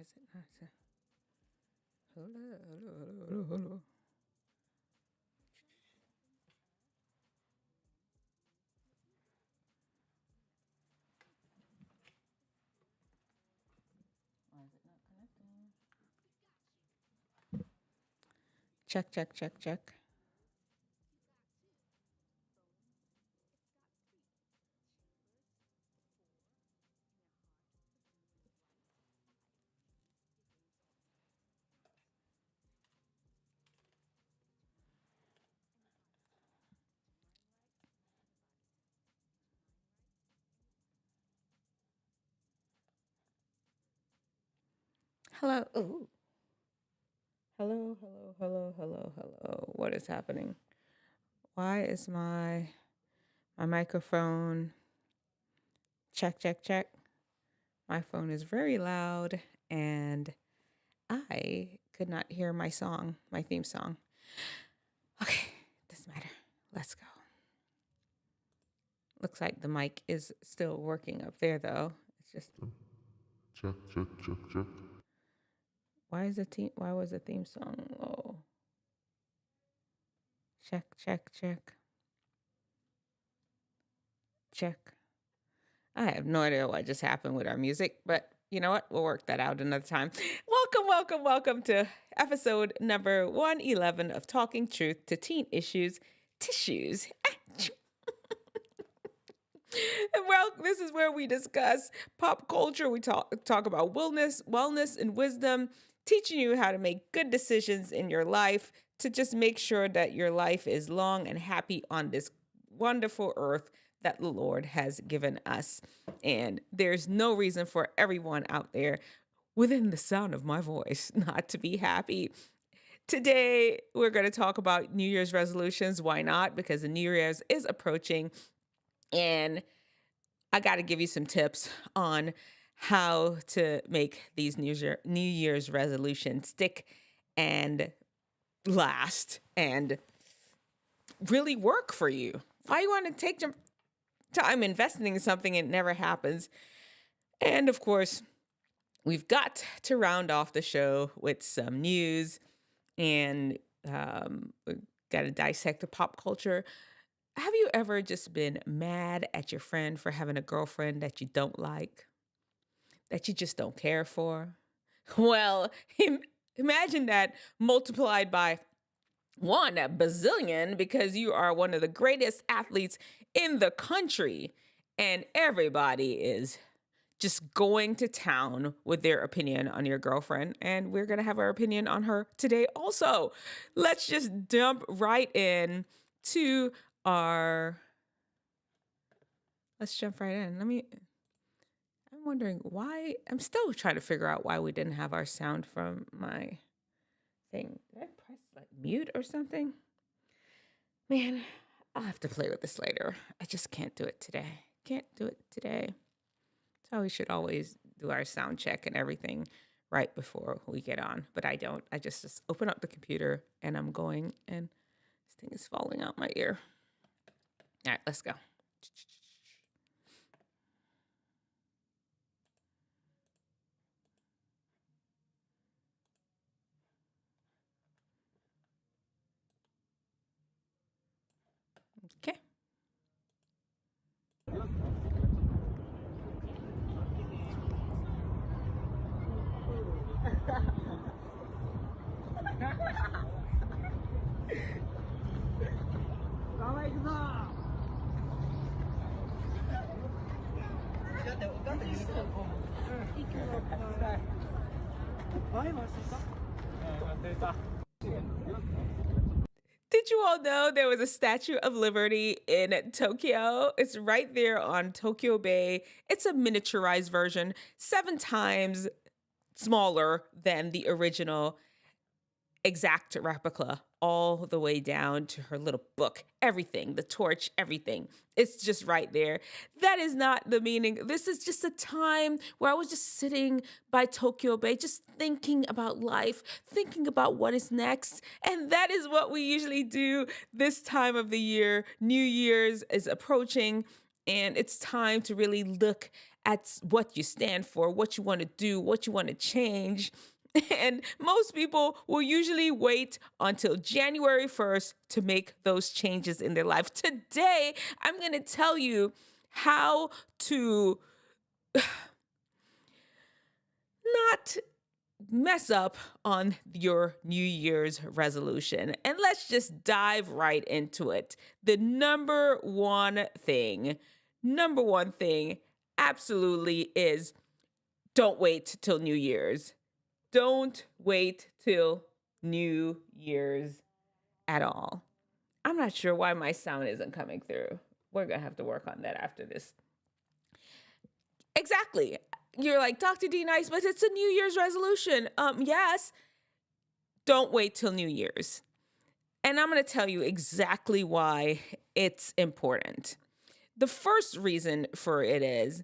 is it not? Hello. Why is it not connecting? Check. Hello. Ooh. Hello. What is happening? Why is my microphone? Check. My phone is very loud and I could not hear my theme song. Okay, doesn't matter. Let's go. Looks like the mic is still working up there though. It's just check. Why was the theme song low? Check. I have no idea what just happened with our music, but you know what? We'll work that out another time. Welcome to episode number 111 of Talking Truth to Teen Issues, Tissues. Well, this is where we discuss pop culture. We talk about wellness and wisdom, teaching you how to make good decisions in your life to just make sure that your life is long and happy on this wonderful earth that the Lord has given us. And there's no reason for everyone out there within the sound of my voice not to be happy. Today, we're going to talk about New Year's resolutions. Why not? Because the New Year's is approaching. And I got to give you some tips on how to make these New Year's resolutions stick and last and really work for you. Why you want to take time investing in something and it never happens. And of course, we've got to round off the show with some news, and we've got to dissect the pop culture. Have you ever just been mad at your friend for having a girlfriend that you don't like, that you just don't care for? Well, imagine that multiplied by a bazillion, because you are one of the greatest athletes in the country and everybody is just going to town with their opinion on your girlfriend. And we're going to have our opinion on her today also. Let's just jump right in to let's jump right in. I'm wondering why, I'm still trying to figure out why we didn't have our sound from my thing. Did I press like mute or something? Man, I'll have to play with this later. I just can't do it today. So we should always do our sound check and everything right before we get on. But I don't. I just open up the computer and I'm going, and this thing is falling out my ear. All right, let's go. Okay. Did you all know there was a Statue of Liberty in Tokyo? It's right there on Tokyo Bay. It's a miniaturized version, 7 times smaller than the original exact replica, all the way down to her little book, everything, the torch, everything. It's just right there. That is not the meaning. This is just a time where I was just sitting by Tokyo Bay, just thinking about life, thinking about what is next. And that is what we usually do this time of the year. New Year's is approaching. And it's time to really look at what you stand for, what you want to do, what you want to change. And most people will usually wait until January 1st to make those changes in their life. Today, I'm going to tell you how to not mess up on your New Year's resolution. And let's just dive right into it. The number one thing absolutely is don't wait till New Year's. Don't wait till New Year's at all. I'm not sure why my sound isn't coming through. We're going to have to work on that after this. Exactly. You're like, Dr. D Nice, but it's a New Year's resolution. Yes. Don't wait till New Year's. And I'm going to tell you exactly why it's important. The first reason for it is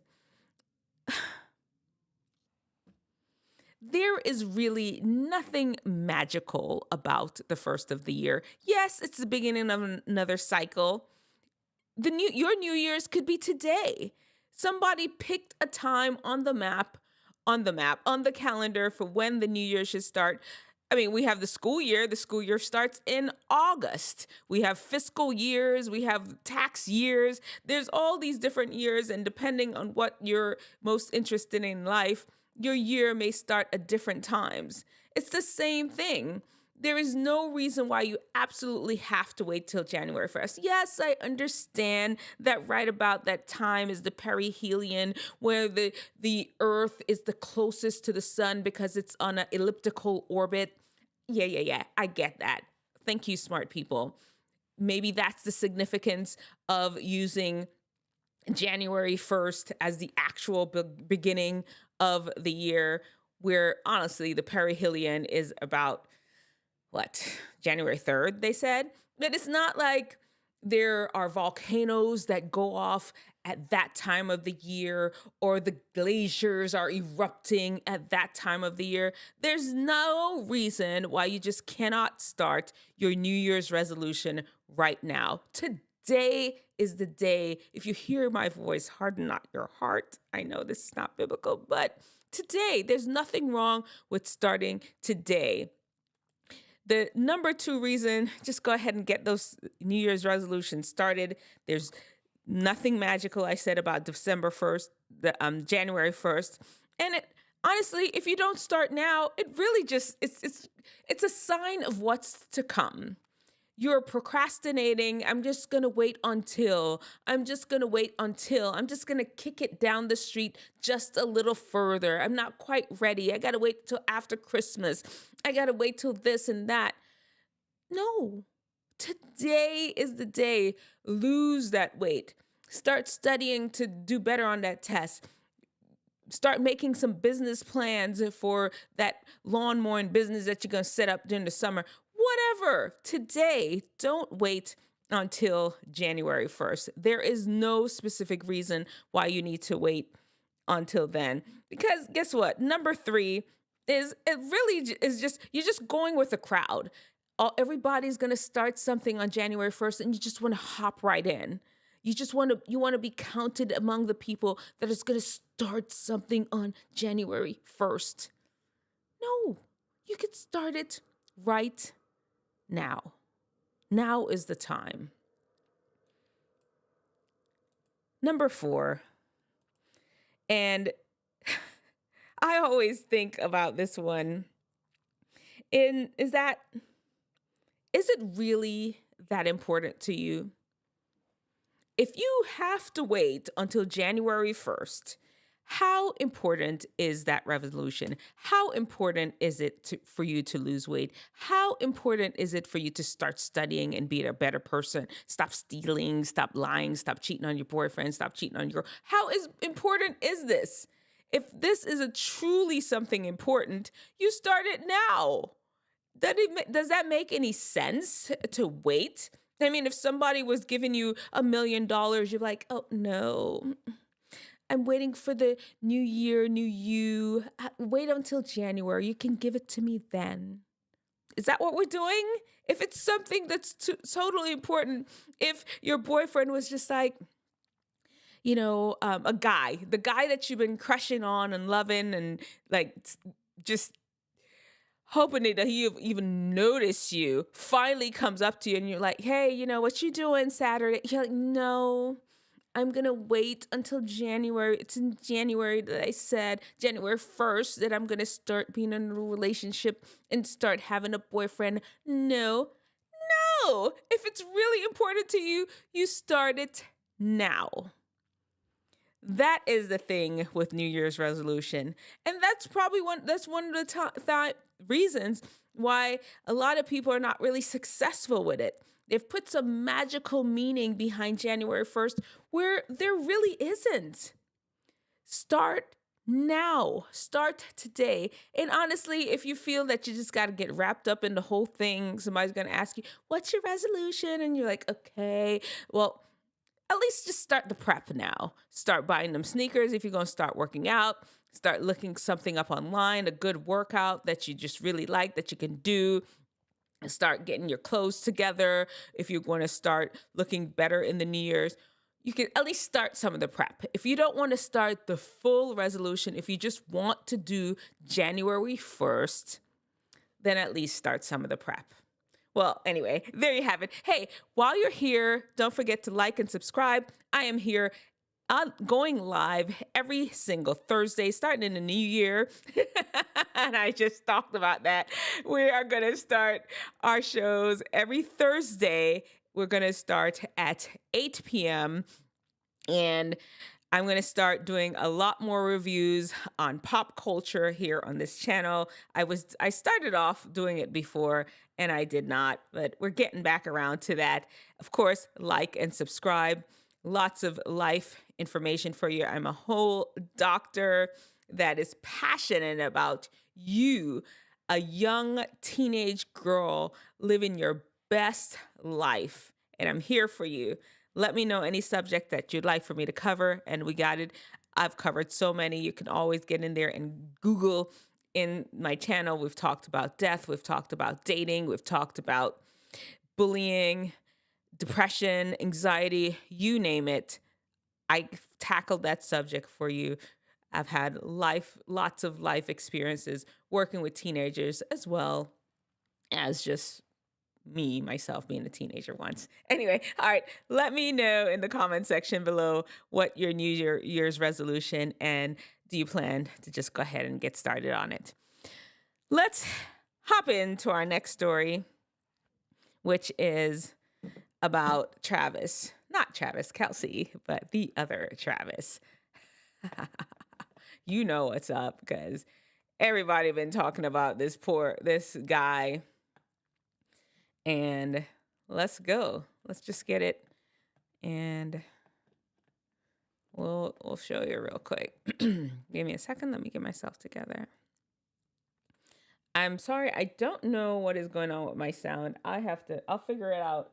there is really nothing magical about the first of the year. Yes, it's the beginning of another cycle. Your New Year's could be today. Somebody picked a time on the calendar for when the New Year should start. I mean, we have the school year. The school year starts in August. We have fiscal years. We have tax years. There's all these different years. And depending on what you're most interested in life, your year may start at different times. It's the same thing. There is no reason why you absolutely have to wait till January 1st. Yes, I understand that right about that time is the perihelion, where the Earth is the closest to the sun because it's on an elliptical orbit. Yeah. I get that. Thank you, smart people. Maybe that's the significance of using January 1st as the actual beginning of the year, where honestly the perihelion is about January 3rd, they said. But it's not like there are volcanoes that go off at that time of the year or the glaciers are erupting at that time of the year. There's no reason why you just cannot start your New Year's resolution right now. Today is the day. If you hear my voice, harden not your heart. I know this is not biblical, but today, there's nothing wrong with starting today. The number two reason, just go ahead and get those New Year's resolutions started. There's nothing magical I said about December 1st, January 1st. And honestly, if you don't start now, it really just, it's a sign of what's to come. You're procrastinating. I'm just going to wait until. I'm just going to kick it down the street just a little further. I'm not quite ready. I got to wait till after Christmas. I got to wait till this and that. No, today is the day. Lose that weight. Start studying to do better on that test. Start making some business plans for that lawn mowing business that you're going to set up during the summer. Whatever. Today, don't wait until January 1st. There is no specific reason why you need to wait until then. Because guess what? Number three is you're just going with the crowd. Everybody's going to start something on January 1st and you just want to hop right in. You want to be counted among the people that is going to start something on January 1st. No, you could start it right now. Now is the time. Number 4, and I always think about this one, is it really that important to you? If you have to wait until January 1st, how important is that resolution? How important is it for you to lose weight? How important is it for you to start studying and be a better person? Stop stealing, stop lying, stop cheating on your boyfriend, stop cheating on your girl. Important is this? If this is truly something important, you start it now. Does that make any sense to wait? I mean, if somebody was giving you $1 million, you're like, oh no, I'm waiting for the new year, new you. Wait until January. You can give it to me then. Is that what we're doing? If it's something that's totally important, if your boyfriend was just like, a guy, the guy that you've been crushing on and loving and like just hoping that he even notice you, finally comes up to you and you're like, hey, what you doing Saturday? You're like, no, I'm going to wait until January. It's in January that I said, January 1st, that I'm going to start being in a relationship and start having a boyfriend. No, no. If it's really important to you, you start it now. That is the thing with New Year's resolution. And that's probably one of the reasons why a lot of people are not really successful with it. They've put some magical meaning behind January 1st where there really isn't. Start now. Start today. And honestly, if you feel that you just got to get wrapped up in the whole thing, somebody's going to ask you, what's your resolution? And you're like, okay, well, at least just start the prep now. Start buying them sneakers if you're going to start working out. Start looking something up online, a good workout that you just really like that you can do. Start getting your clothes together if you're going to start looking better in the New Year's. You can at least start some of the prep. If you don't want to start the full resolution, if you just want to do January 1st, then at least start some of the prep. Well, anyway, there you have it. Hey, while you're here, don't forget to like and subscribe. I am here going live every single Thursday, starting in the new year. And I just talked about that. We are going to start our shows every Thursday. We're going to start at 8 p.m. And I'm going to start doing a lot more reviews on pop culture here on this channel. I started off doing it before and I did not, but we're getting back around to that. Of course, like and subscribe. Lots of life information for you. I'm a whole doctor that is passionate about you, a young teenage girl living your best life. And I'm here for you. Let me know any subject that you'd like for me to cover, and we got it. I've covered so many. You can always get in there and Google in my channel. We've talked about death. We've talked about dating. We've talked about bullying, depression, anxiety, you name it. I tackled that subject for you. I've had lots of life experiences working with teenagers as well as just myself being a teenager once. Anyway, all right, let me know in the comment section below what your New Year's resolution, and do you plan to just go ahead and get started on it? Let's hop into our next story, which is about Travis. Not Travis Kelce, but the other Travis. You know what's up, because everybody been talking about this guy. And let's go. Let's just get it. And we'll show you real quick. Give me a second. Let me get myself together. I'm sorry. I don't know what is going on with my sound. I'll figure it out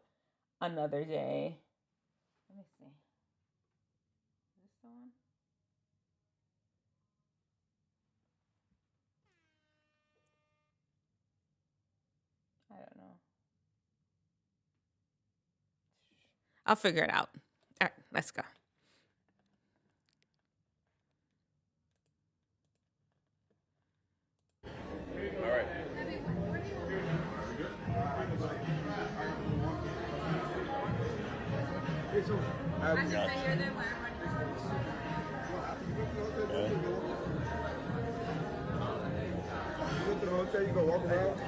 another day. Let me see. Is this the one? I don't know. I'll figure it out. All right, let's go. All right. I'm just here there where You go to the hotel, you go walk around.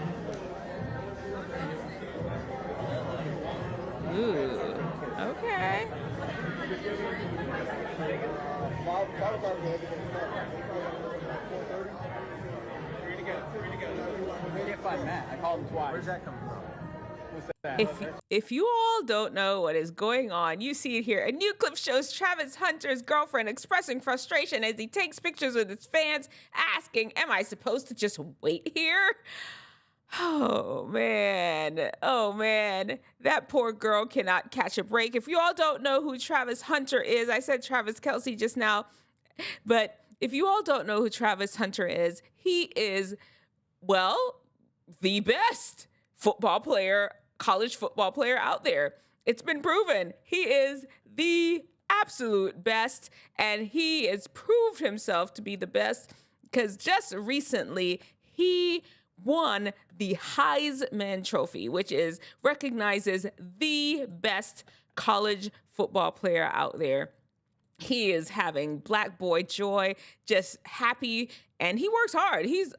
Ooh, okay. 5 o'clock is everything starts. 4:30. We can't find Matt. I called him twice. Where's that coming from? What's that? If you all don't know what is going on, you see it here. A new clip shows Travis Hunter's girlfriend expressing frustration as he takes pictures with his fans, asking, am I supposed to just wait here? Oh, man. Oh, man. That poor girl cannot catch a break. If you all don't know who Travis Hunter is, I said Travis Kelce just now, but if you all don't know who Travis Hunter is, he is, well, the best college football player out there. It's been proven. He is the absolute best, and he has proved himself to be the best because just recently he won the Heisman Trophy, which recognizes the best college football player out there. He is having black boy joy, just happy, and he works hard. He's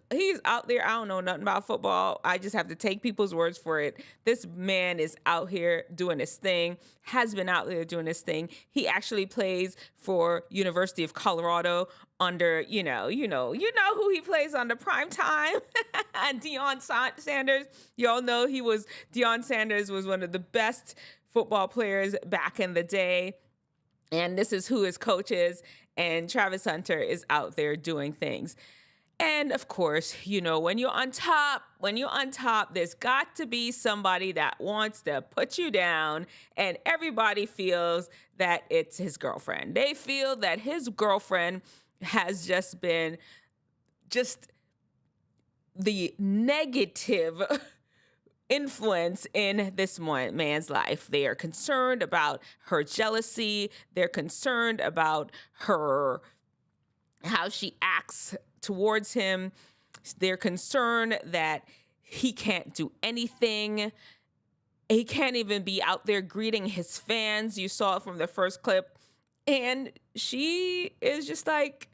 out there. I don't know nothing about football. I just have to take people's words for it. This man is out here doing his thing, has been out there doing his thing. He actually plays for University of Colorado under, you know who he plays under prime time. And Sanders. You all know Deion Sanders was one of the best football players back in the day. And this is who his coach is. And Travis Hunter is out there doing things. And of course, when you're on top, there's got to be somebody that wants to put you down. And everybody feels that it's his girlfriend. They feel that his girlfriend has just been the negative influence in this man's life. They are concerned about her jealousy. They're concerned about how she acts towards him. They're concerned that he can't do anything. He can't even be out there greeting his fans. You saw it from the first clip. And she is just like,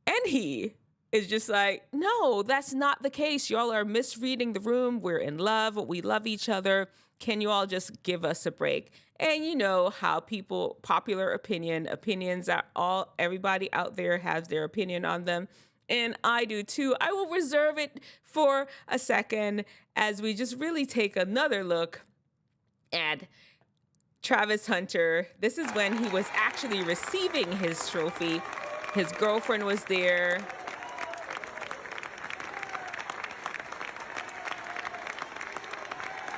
and he is just like, no, that's not the case. Y'all are misreading the room. We're in love. We love each other. Can you all just give us a break? And you know how popular opinions are everybody out there has their opinion on them. And I do too. I will reserve it for a second as we just really take another look at Travis Hunter. This is when he was actually receiving his trophy. His girlfriend was there.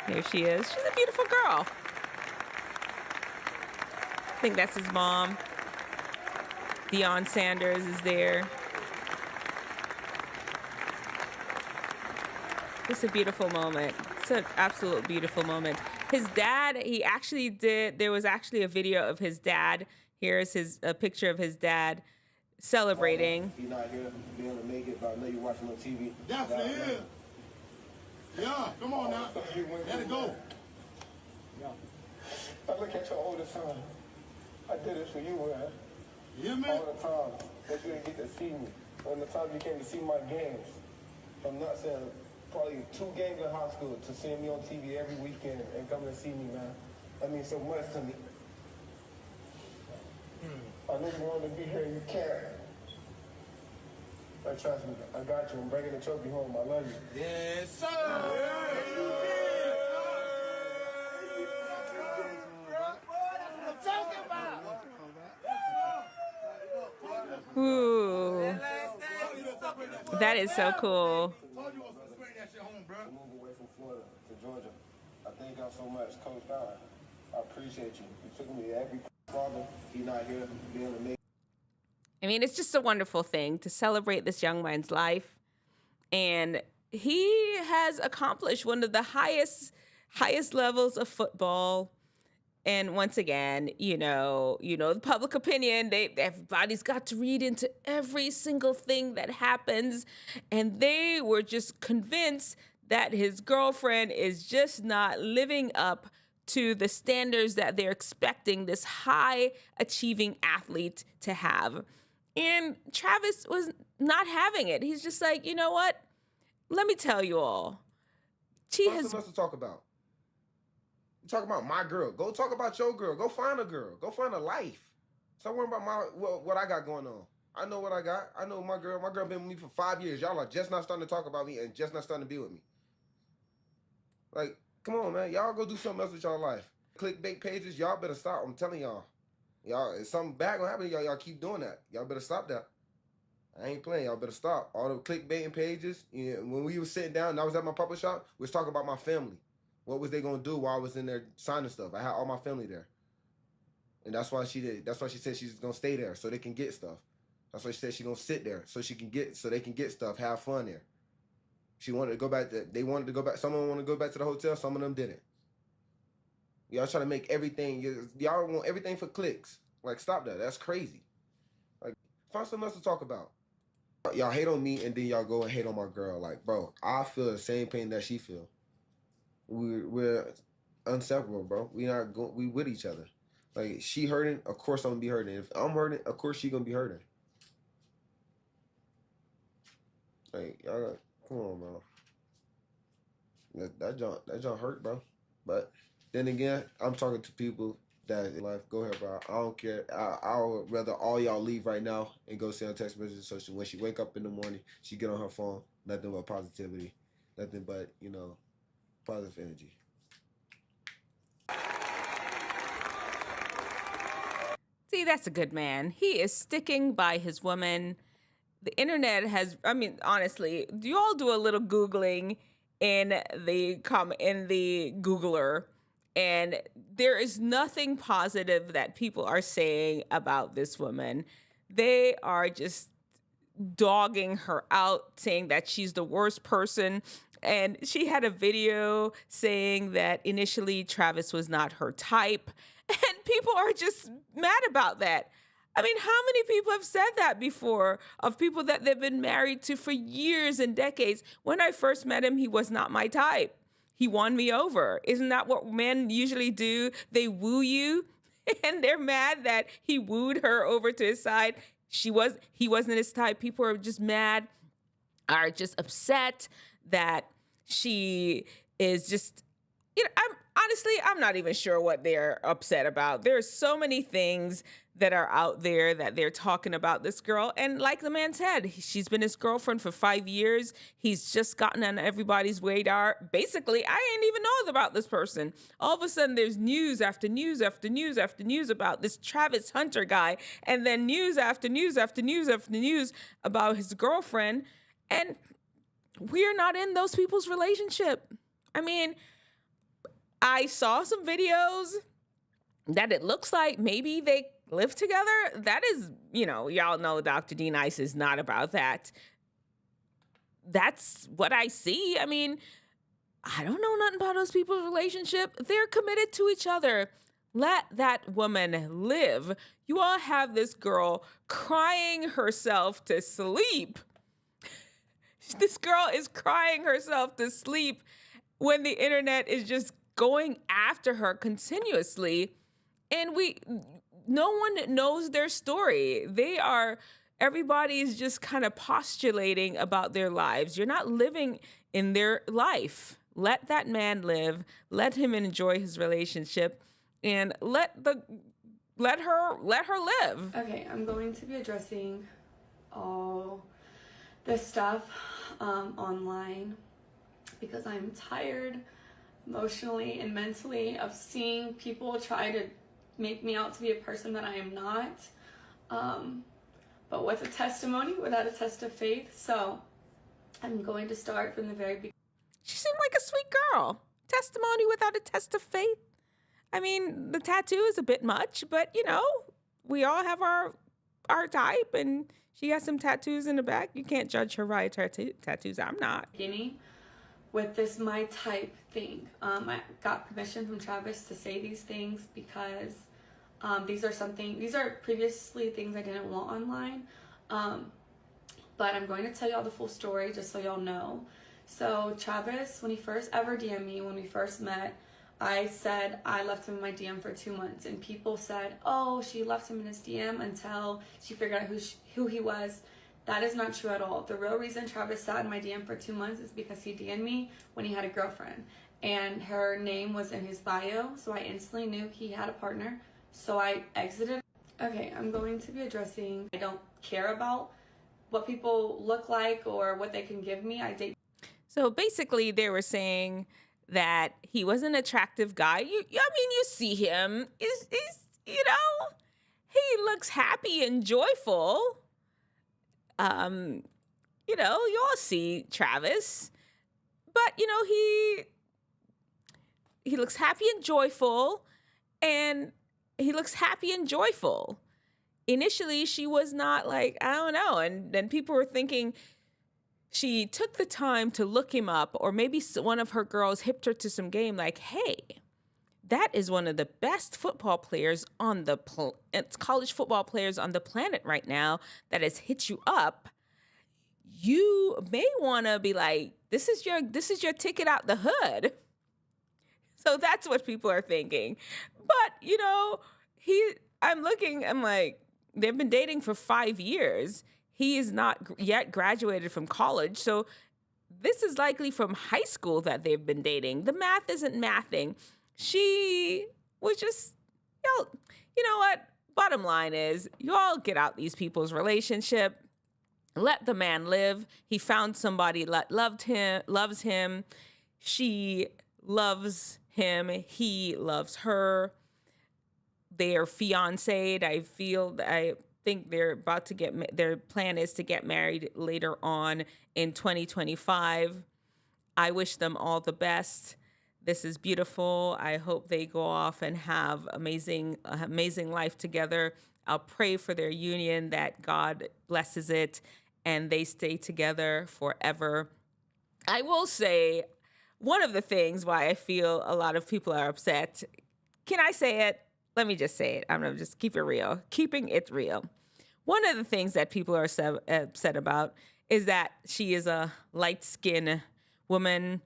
Here she is. She's a beautiful girl. I think that's his mom. Deion Sanders is there. It's a beautiful moment. It's an absolute beautiful moment. His dad, there was actually a video of his dad. Here's a picture of his dad celebrating. He's not here to be able to make it, but I know you're watching on TV. Definitely is. Yeah, come on now. Let it go. I look at your older son. I did it for you, man. You hear me? All the time that you didn't get to see me. When the time you came to see my games. I'm not saying probably 2 games in high school to seeing me on TV every weekend and coming to see me, man. That means so much to me. I know you want to be here and you can't. But trust me, I got you. I'm bringing the trophy home. I love you. Yes, sir. Ooh. That is so cool. Move away from Florida to Georgia. I thank y'all so much, Coach Fallon. I appreciate you. You took me to every father. He's not here to be able to make. I mean, it's just a wonderful thing to celebrate this young man's life. And he has accomplished one of the highest levels of football. And once again, the public opinion, everybody's got to read into every single thing that happens. And they were just convinced that his girlfriend is just not living up to the standards that they're expecting this high achieving athlete to have. And Travis was not having it. He's just like, you know what? Let me tell you all. What's else to talk about? You talk about my girl. Go talk about your girl. Go find a girl. Go find a life. Stop worrying about what I got going on. I know what I got. I know my girl. My girl been with me for 5 years. Y'all are just not starting to talk about me and just not starting to be with me. Like, come on, man. Y'all go do something else with y'all life. Clickbait pages, y'all better stop. I'm telling y'all. Y'all, if something bad gonna happen to y'all, y'all keep doing that. Y'all better stop that. I ain't playing. Y'all better stop. All the clickbaiting pages. When we was sitting down and I was at my papa shop, we was talking about my family. What was they gonna do while I was in there signing stuff? I had all my family there. And that's why she did. That's why she said she's gonna stay there so they can get stuff. That's why she said she's gonna sit there so they can get stuff, have fun there. She wanted to go back. They wanted to go back. Some of them want to go back to the hotel. Some of them didn't. Y'all trying to make everything. Y'all want everything for clicks. Like, stop that. That's crazy. Like, find something else to talk about. Y'all hate on me and then y'all go and hate on my girl. Like, bro, I feel the same pain that she feel. We're inseparable, bro. We with each other. Like, she hurting, of course I'm gonna be hurting. If I'm hurting, of course she gonna be hurting. Like, y'all, come on, man. That junk hurt, bro. But then again, I'm talking to people that in life. Go ahead, bro. I don't care. I would rather all y'all leave right now and go send a text message. So when she wake up in the morning, she get on her phone. Nothing but positivity. Nothing but, you know, positive energy. See, that's a good man. He is sticking by his woman. The internet has, I mean, honestly, do you all do a little Googling in the Googler? And there is nothing positive that people are saying about this woman. They are just dogging her out, saying that she's the worst person. And she had a video saying that initially Travis was not her type. And people are just mad about that. I mean, how many people have said that before of people that they've been married to for years and decades? When I first met him, he was not my type. He won me over. Isn't that what men usually do? They woo you and they're mad that he wooed her over to his side. He wasn't his type. People are just mad, are just upset that she is just, you know, I'm not even sure what they're upset about. There's so many things that are out there that they're talking about this girl. And like the man said, she's been his girlfriend for 5 years. He's just gotten on everybody's radar. Basically, I ain't even know about this person. All of a sudden, there's news after news after news after news about this Travis Hunter guy. And then news after news after news after news about his girlfriend. And we're not in those people's relationship. I mean, I saw some videos that it looks like maybe they live together. That is, you know, y'all know Dr. D Nice is not about that. That's what I see. I mean, I don't know nothing about those people's relationship. They're committed to each other. Let that woman live. You all have this girl crying herself to sleep. This girl is crying herself to sleep when the internet is just going after her continuously. And no one knows their story. Everybody's just kind of postulating about their lives. You're not living in their life. Let that man live. Let him enjoy his relationship, and let her live. Okay, I'm going to be addressing all this stuff online because I'm tired emotionally and mentally of seeing people try to make me out to be a person that I am not, but with a testimony without a test of faith. So I'm going to start from the very beginning. She seemed like a sweet girl. Testimony without a test of faith. I mean, the tattoo is a bit much, but you know, we all have our type, and she has some tattoos in the back. You can't judge her by tattoos. I'm not. Beginning with this my type thing. I got permission from Travis to say these things because these are previously things I didn't want online. But I'm going to tell y'all the full story just so y'all know. So Travis, when he first ever DM'd me, when we first met, I said I left him in my DM for 2 months, and people said, oh, she left him in his DM until she figured out who he was. That is not true at all. The real reason Travis sat in my DM for 2 months is because he DM'd me when he had a girlfriend, and her name was in his bio, so I instantly knew he had a partner, so I exited. Okay, I'm going to be addressing, I don't care about what people look like or what they can give me. I date. So basically they were saying that he was an attractive guy. I mean, you see him, he's you know, he looks happy and joyful. You know, you all see Travis, but you know, he looks happy and joyful, and he looks happy and joyful. Initially, she was not like, I don't know. And then people were thinking she took the time to look him up, or maybe one of her girls hipped her to some game like, hey, that is one of the best football players on the it's college football players on the planet right now that has hit you up, you may want to be like, this is your ticket out the hood. So that's what people are thinking. But, I'm like, they've been dating for 5 years. He is not yet graduated from college. So this is likely from high school that they've been dating. The math isn't mathing. She was just, you know what? Bottom line is, y'all get out these people's relationship. Let the man live. He found somebody that loves him. She loves him. He loves her. They're fiancéed. I think they're about to their plan is to get married later on in 2025. I wish them all the best. This is beautiful. I hope they go off and have amazing life together. I'll pray for their union, that God blesses it and they stay together forever. I will say, one of the things why I feel a lot of people are upset, can I say it? Let me just say it. I'm going to just keep it real. Keeping it real. One of the things that people are upset about is that she is a light-skinned woman.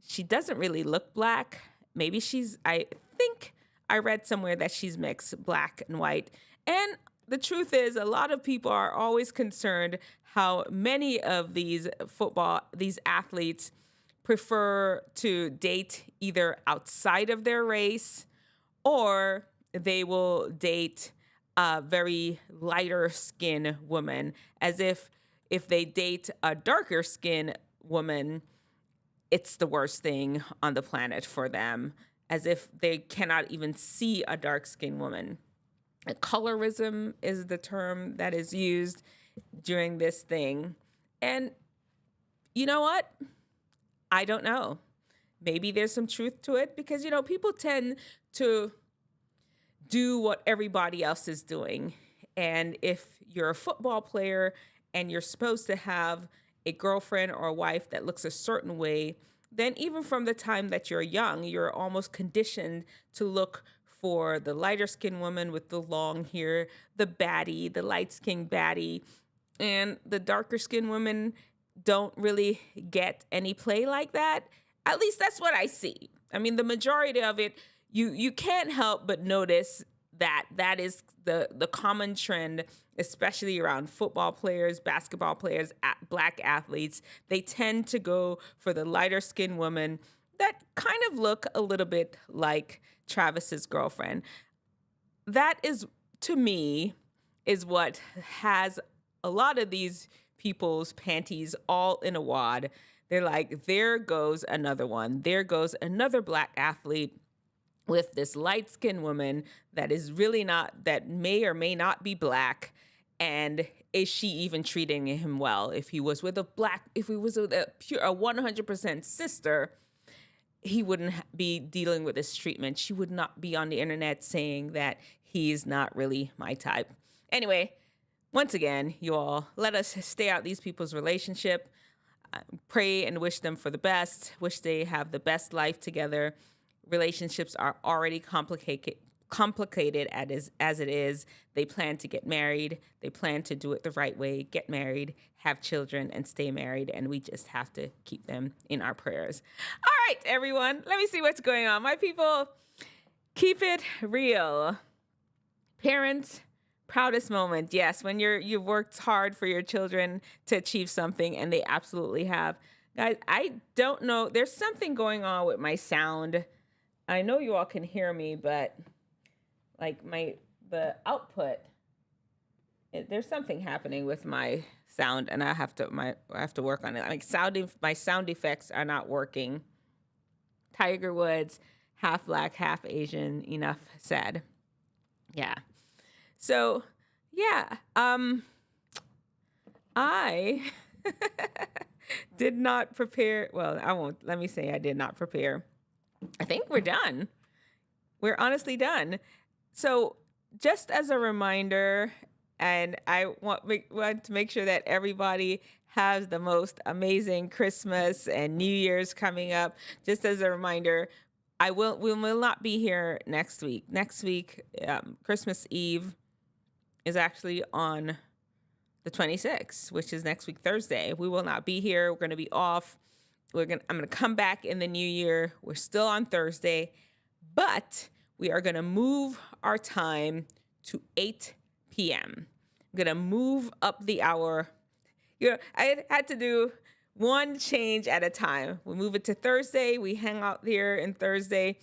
She doesn't really look black. Maybe I think I read somewhere that she's mixed black and white. And the truth is, a lot of people are always concerned how many of these athletes prefer to date either outside of their race, or they will date a very lighter skin woman, as if they date a darker skin woman, it's the worst thing on the planet for them, as if they cannot even see a dark skinned woman. Colorism is the term that is used during this thing. And you know what? I don't know. Maybe there's some truth to it, because, people tend to do what everybody else is doing. And if you're a football player and you're supposed to have a girlfriend or a wife that looks a certain way, then even from the time that you're young, you're almost conditioned to look for the lighter skinned woman with the long hair, the baddie, the light skinned baddie. And the darker skinned women don't really get any play like that. At least that's what I see. I mean, the majority of it, you can't help but notice that is the common trend, especially around football players, basketball players, black athletes. They tend to go for the lighter skinned women that kind of look a little bit like Travis's girlfriend. That is, to me, is what has a lot of these people's panties all in a wad. They're like, there goes another one. There goes another black athlete with this light-skinned woman that is really not, that may or may not be black. And is she even treating him well? If he was with a 100% sister, he wouldn't be dealing with this treatment. She would not be on the internet saying that he's not really my type. Anyway, once again, you all, let us stay out these people's relationship. Pray and wish them for the best. Wish they have the best life together. Relationships are already complicated as it is. They plan to get married. They plan to do it the right way, get married, have children, and stay married. And we just have to keep them in our prayers. All right, everyone, let me see what's going on. My people, keep it real. Parents, proudest moment. Yes, when you've worked hard for your children to achieve something, and they absolutely have. Guys, I don't know. There's something going on with my sound. I know you all can hear me, but like the output, there's something happening with my sound, and I have to work on it. Like my sound effects are not working. Tiger Woods, half black, half Asian. Enough said. Yeah. So yeah, I did not prepare. Well, I won't. Let me say I did not prepare. I think we're done. We're honestly done. So just as a reminder, and I want to make sure that everybody has the most amazing Christmas and New Year's coming up. Just as a reminder, We will not be here next week. Next week, Christmas Eve is actually on the 26th, which is next week, Thursday. We will not be here. We're going to be off. I'm going to come back in the new year. We're still on Thursday, but we are going to move our time to 8 p.m. I'm going to move up the hour. I had to do one change at a time. We move it to Thursday. We hang out here in Thursday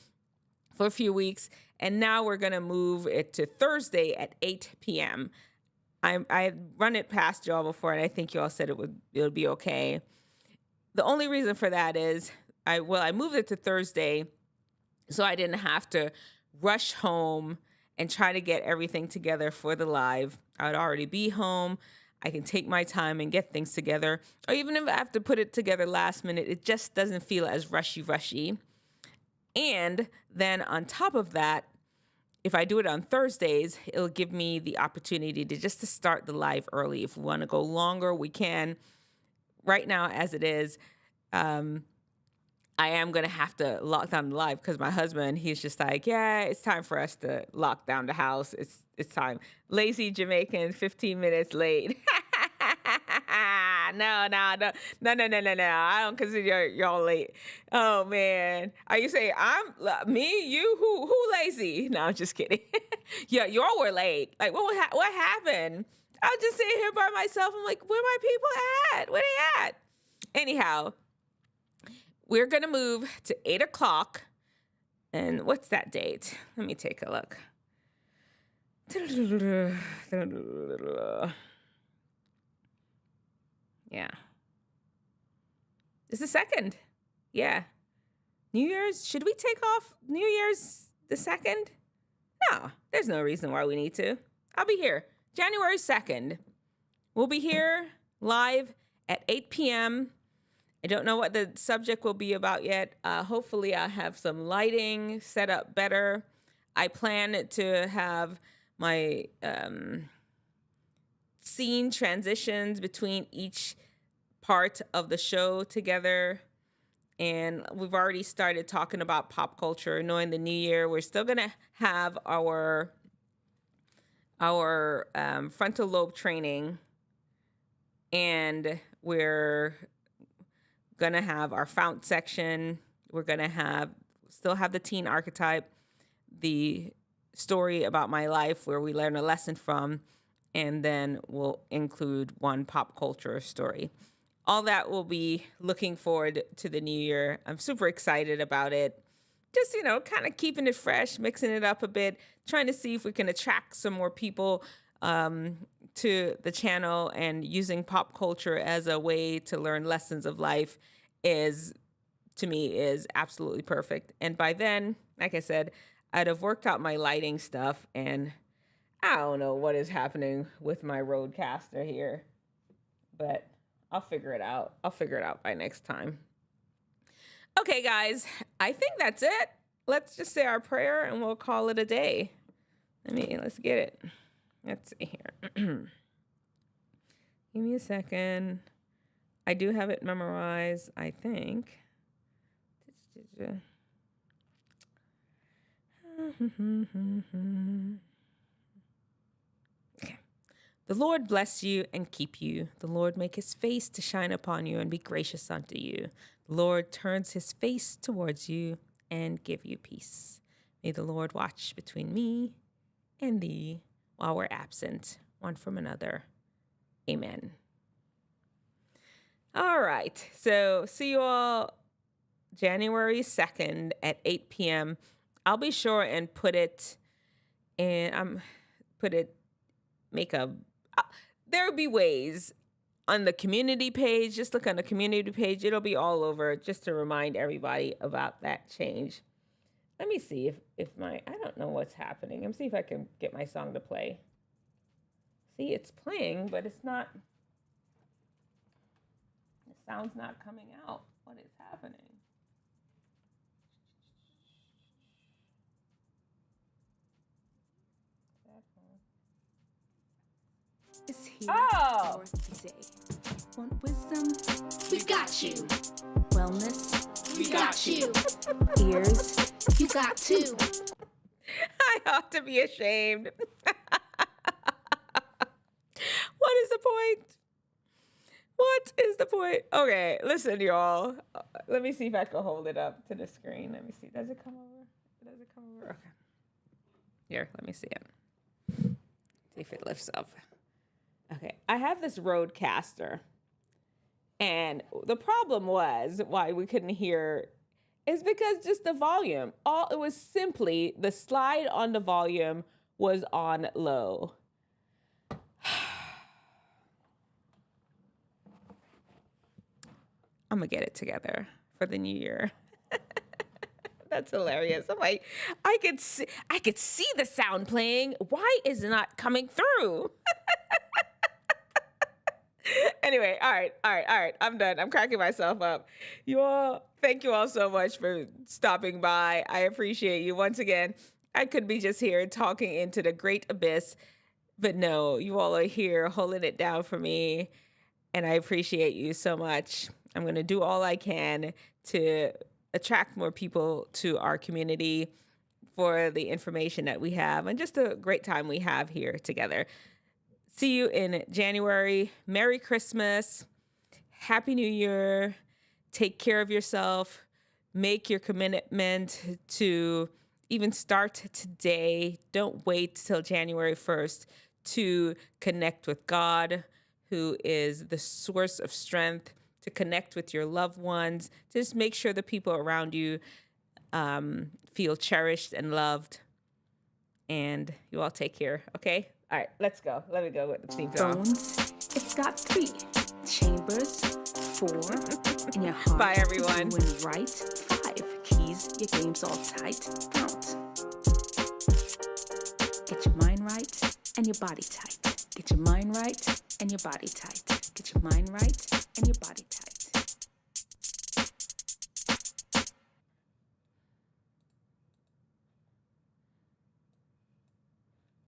for a few weeks. And now we're going to move it to Thursday at 8 p.m. I run it past y'all before, and I think y'all said it would be okay. The only reason for that is I moved it to Thursday so I didn't have to rush home and try to get everything together for the live. I would already be home. I can take my time and get things together. Or even if I have to put it together last minute, it just doesn't feel as rushy. And then on top of that, if I do it on Thursdays, it'll give me the opportunity to start the live early. If we want to go longer, we can. Right now, as it is, I am going to have to lock down the live because my husband, he's just like, yeah, it's time for us to lock down the house. It's time. Lazy Jamaican, 15 minutes late. No. I don't consider y'all late. Oh, man. Are you saying me, you, who lazy? No, I'm just kidding. Yeah, y'all were late. Like, what happened? I was just sitting here by myself. I'm like, where my people at? Where they at? Anyhow, we're going to move to 8 o'clock. And what's that date? Let me take a look. Yeah. It's the 2nd. Yeah. New Year's. Should we take off New Year's the 2nd? No, there's no reason why we need to. I'll be here. January 2nd. We'll be here live at 8 p.m. I don't know what the subject will be about yet. Hopefully I'll have some lighting set up better. I plan to have my scene transitions between each part of the show together. And we've already started talking about pop culture, knowing the new year. We're still going to have our frontal lobe training, and we're going to have our FOUNT section. We're going to still have the teen archetype, the story about my life where we learn a lesson from, and then we'll include one pop culture story. All that will be looking forward to the new year. I'm super excited about it. Just, kind of keeping it fresh, mixing it up a bit, trying to see if we can attract some more people to the channel, and using pop culture as a way to learn lessons of life to me is absolutely perfect. And by then, like I said, I'd have worked out my lighting stuff, and I don't know what is happening with my roadcaster here, but I'll figure it out. I'll figure it out by next time. Okay, guys, I think that's it. Let's just say our prayer and we'll call it a day. Let's get it. Let's see here. Give me a second. I do have it memorized, I think. Okay. The Lord bless you and keep you. The Lord make his face to shine upon you and be gracious unto you. The Lord turns his face towards you and give you peace. May the Lord watch between me and thee while we're absent one from another. Amen. All right. So see you all January 2nd at 8 p.m. I'll be sure and put it in, there'll be ways on the community page. Just look on the community page. It'll be all over just to remind everybody about that change. Let me see if I don't know what's happening. Let me see if I can get my song to play. See, it's playing, but it's not, the sound's not coming out. What is happening? Is here Oh! for today. Want wisdom? We got you. Wellness? We got you. Ears? got two. I ought to be ashamed. What is the point? What is the point? Okay, listen, y'all. Let me see if I can hold it up to the screen. Let me see. Does it come over? Does it come over? Okay. Here, let me see it. See if it lifts up. Okay, I have this Rodecaster. And the problem was why we couldn't hear is because just the volume. It was simply the slide on the volume was on low. I'm gonna get it together for the new year. That's hilarious. I'm like, I could see the sound playing. Why is it not coming through? Anyway, all right. I'm done. I'm cracking myself up. You all, thank you all so much for stopping by. I appreciate you. Once again, I could be just here talking into the great abyss, but no, you all are here holding it down for me, and I appreciate you so much. I'm going to do all I can to attract more people to our community for the information that we have and just a great time we have here together. See you in January. Merry Christmas. Happy New Year. Take care of yourself. Make your commitment to even start today. Don't wait till January 1st to connect with God, who is the source of strength, to connect with your loved ones. Just make sure the people around you feel cherished and loved. And you all take care, okay? All right, let's go. Let me go with the theme song. Bones, it's got 3 chambers, 4 in your heart. Bye, everyone. Doing right, 5 keys, your game's all tight. FOUNT. Get your mind right and your body tight. Get your mind right and your body tight. Get your mind right and your body